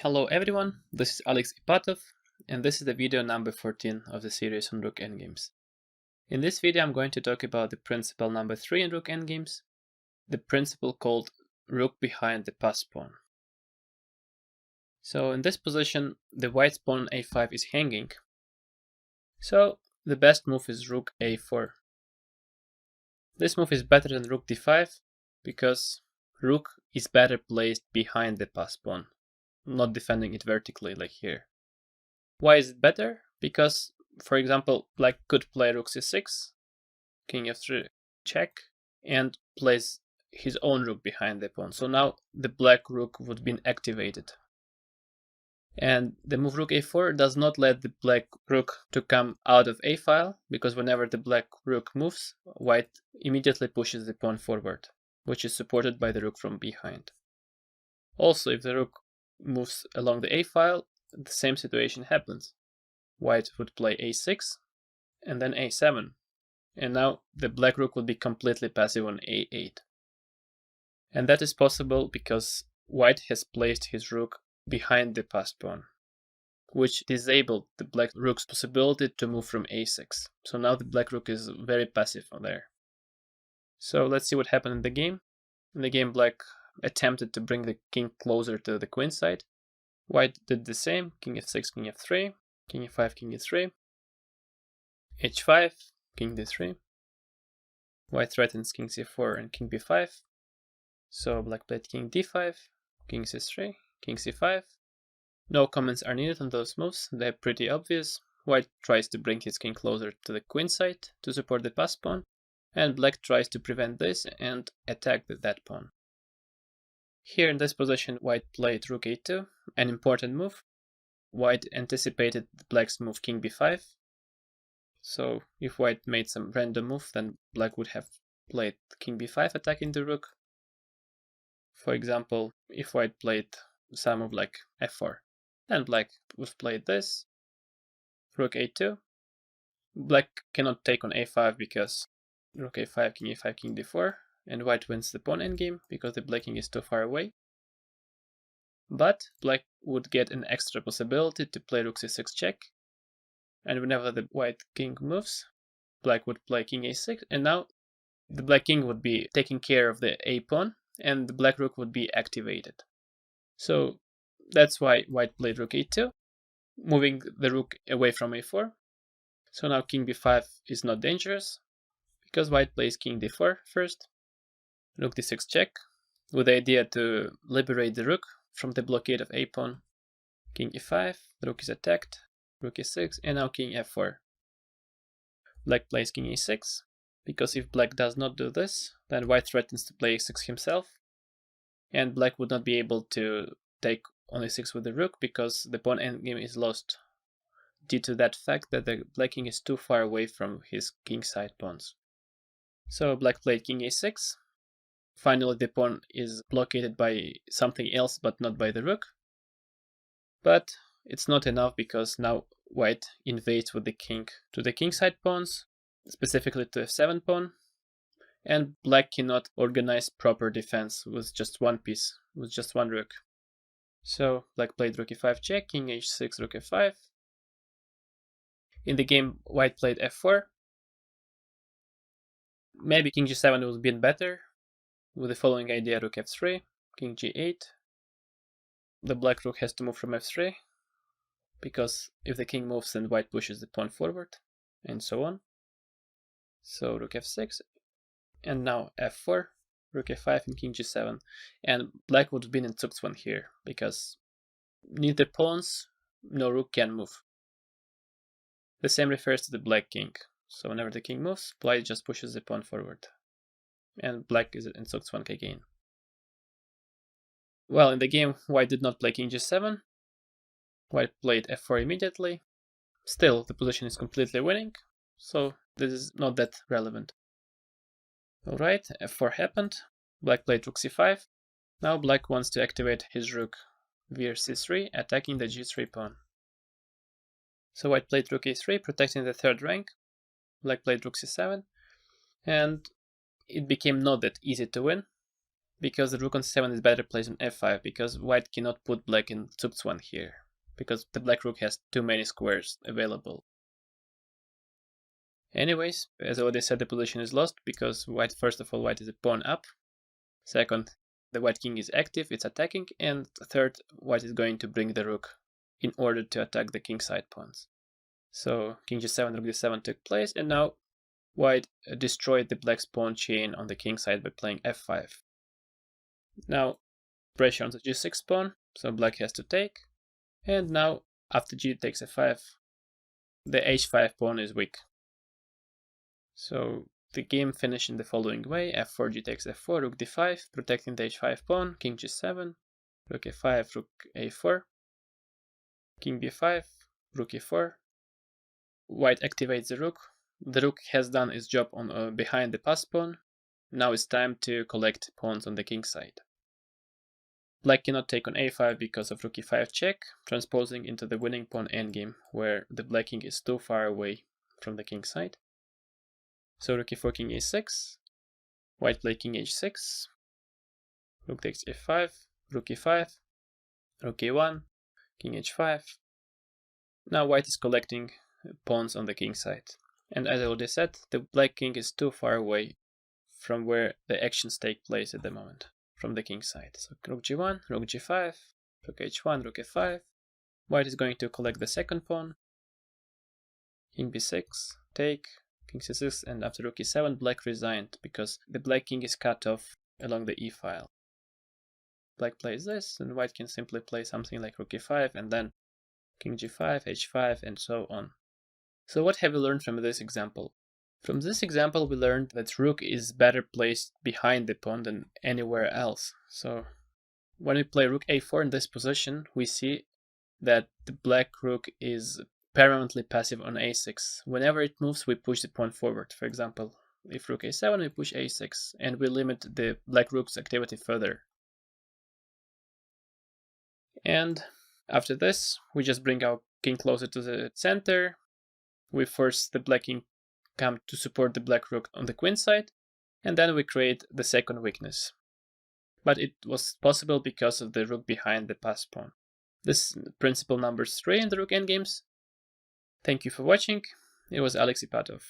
Hello everyone, this is Alex Ipatov, and this is the video number 14 of the series on Rook Endgames. In this video I'm going to talk about the principle number 3 in Rook Endgames, the principle called Rook behind the pass pawn. So in this position, the white pawn a5 is hanging, so the best move is Rook a4. This move is better than Rook d5 because Rook is better placed behind the pass pawn, not defending it vertically like here. Why is it better? Because, for example, Black could play Rook c6, King f3 check, and place his own rook behind the pawn. So now the Black rook would be activated. And the move Rook a4 does not let the Black rook to come out of a file, because whenever the Black rook moves, White immediately pushes the pawn forward, which is supported by the rook from behind. Also, if the rook moves along the a file, the same situation happens. White would play a6 and then a7, and now the Black rook would be completely passive on a8. And that is possible because White has placed his rook behind the passed pawn, which disabled the Black rook's possibility to move from a6. So now the Black rook is very passive on there. So let's see what happened in the game. In the game, Black attempted to bring the king closer to the queen side. White did the same, king f6, king f3, king e5, king e3, h5, king d3. White threatens king c4 and king b5. So Black played king d5, king c3, king c5. No comments are needed on those moves, they're pretty obvious. White tries to bring his king closer to the queen side to support the pass pawn, and Black tries to prevent this and attack that pawn. Here in this position, White played Rook a2, an important move. White anticipated Black's move king b5. So if White made some random move, then Black would have played king b5 attacking the rook. For example, if White played some move like f4, then Black would have played this, Rook a2. Black cannot take on a5 because Rook a5, king a5, king d4, and White wins the pawn endgame because the Black king is too far away. But Black would get an extra possibility to play Rook c6 check, and whenever the White king moves, Black would play king a6, and now the Black king would be taking care of the a pawn, and the Black rook would be activated. So that's why White played Rook a2, moving the rook away from a4. So now king b5 is not dangerous, because White plays king d4 first, Rook d6 check, with the idea to liberate the rook from the blockade of a pawn. King e5, the rook is attacked, Rook e6, and now king f4. Black plays king e6, because if Black does not do this, then White threatens to play e6 himself, and Black would not be able to take on e6 with the rook because the pawn endgame is lost due to that fact that the Black king is too far away from his king side pawns. So Black played king a6. Finally, the pawn is blockaded by something else but not by the rook. But it's not enough because now White invades with the king to the king side pawns, specifically to f7 pawn, and Black cannot organize proper defense with just one piece, with just one rook. So Black played Rook e5 check, king h6, Rook f5. In the game, White played f4. Maybe king g7 would have been better, with the following idea: Rook f3, king g8. The Black rook has to move from f3, because if the king moves, then White pushes the pawn forward, and so on. So Rook f6, and now f4, Rook f5, and king g7. And Black would have been in Zugzwang here, because neither pawns nor rook can move. The same refers to the Black king. So whenever the king moves, White just pushes the pawn forward, and Black is in Zugzwang again. Well, in the game, White did not play king g7. White played f4 immediately. Still, the position is completely winning, so this is not that relevant. Alright, f4 happened. Black played Rook c5. Now Black wants to activate his rook via c3, attacking the g3 pawn. So White played Rook a3, protecting the third rank. Black played Rook c7, and it became not that easy to win, because the rook on c7 is better placed on f5, because white cannot put black in Zugzwang here, because the black rook has too many squares available. Anyways, as I already said, the position is lost because white, first of all, white is a pawn up. Second, the white king is active, it's attacking. And third, white is going to bring the rook in order to attack the kingside pawns. So king g7, rook d7 took place, and now white destroyed the black's pawn chain on the king side by playing f5. Now pressure on the g6 pawn, so black has to take. And now after g takes f5, the h5 pawn is weak. So the game finished in the following way: f4, g takes f4, rook d5, protecting the h5 pawn, king g7, rook a5, rook a4, king b5, rook e4. White activates the rook. The rook has done its job on behind the pass pawn. Now it's time to collect pawns on the king side. Black cannot take on a5 because of rook e5 check, transposing into the winning pawn endgame, where the black king is too far away from the king side. So rook e4, king a6, white play king h6, rook takes f5, rook e5, rook a1, king h5. Now white is collecting pawns on the king side. And as I already said, the black king is too far away from where the actions take place at the moment, from the king side. So rook g1, rook g5, rook h1, rook f5. White is going to collect the second pawn, king b6, take, king c6, and after rook e7, black resigned because the black king is cut off along the e-file. Black plays this, and white can simply play something like rook e5, and then king g5, h5, and so on. So what have we learned from this example? From this example, we learned that rook is better placed behind the pawn than anywhere else. So when we play rook a4 in this position, we see that the black rook is permanently passive on a6. Whenever it moves, we push the pawn forward. For example, if rook a7, we push a6, and we limit the black rook's activity further. And after this, we just bring our king closer to the center. We force the black king come to support the black rook on the queen side, and then we create the second weakness. But it was possible because of the rook behind the pass pawn. This is principle number 3 in the Rook Endgames. Thank you for watching. It was Alex Ipatov.